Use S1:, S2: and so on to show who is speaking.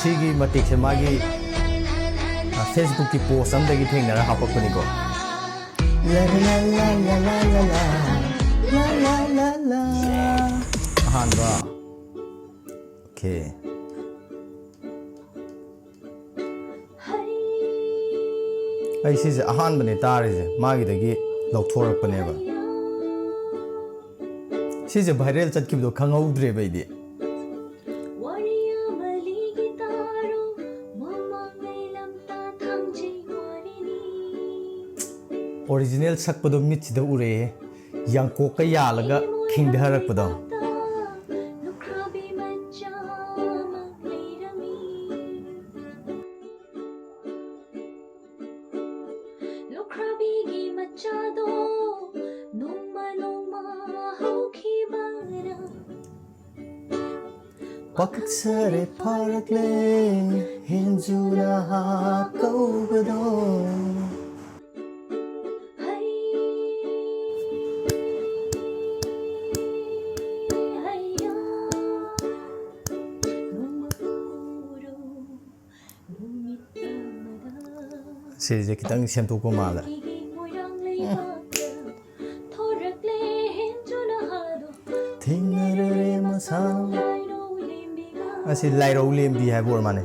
S1: ꯁꯤꯒꯤ ꯃꯇꯤꯛꯁꯦ ꯃꯥꯒꯤ ꯐꯦꯁꯕꯨꯛꯀꯤ ꯄꯣꯁ ꯑꯃꯗꯒꯤ ꯊꯦꯡꯅꯔ ꯍꯥꯞꯄꯛꯄꯅꯤꯀꯣ ला ला ला ला ला ला ला ला ला ला ꯑꯍꯥꯟꯕ ꯑꯣꯀꯦ ꯑꯩ ꯁꯤꯁꯦ ꯑꯍꯥꯟꯕꯅꯦ ꯇꯥꯔꯤꯁꯦ ꯃꯥꯒꯤꯗꯒꯤ ꯂꯧꯊꯣꯔꯛꯄꯅꯦꯕ ꯁꯤꯁꯦ ꯚꯥꯏꯔꯦꯜ ꯆꯠꯈꯤꯕꯗꯣ ꯈꯪꯍꯧꯗ꯭ꯔꯦꯕ ꯑꯩꯗꯤ ꯑꯣꯔꯤꯖꯤꯅꯦꯜ ꯁꯛꯄꯗꯣ ꯃꯤꯠꯁꯤꯗ ꯎꯔꯛꯑꯦ ꯌꯥꯡꯀꯣꯛꯀ ꯌꯥꯜꯂꯒ ꯈꯤꯡꯊꯔꯛꯄꯗꯣ ꯄꯛꯆꯔꯦ ꯐꯥꯔꯛꯂꯦ ꯍꯦꯟꯖꯨꯅ ꯀꯧꯕꯗꯣ ꯁꯤꯁꯦ ꯈꯤꯇꯪ ꯁꯦꯝꯗꯣꯛꯄ ꯃꯥꯜꯂꯦ ꯊꯦꯡꯅꯔꯦ ꯃꯁꯥ ꯑꯁꯤ ꯂꯥꯏꯔꯧ ꯂꯦꯝꯕꯤ ꯍꯥꯏꯕ ꯑꯣꯏꯔ ꯃꯥꯜꯂꯦ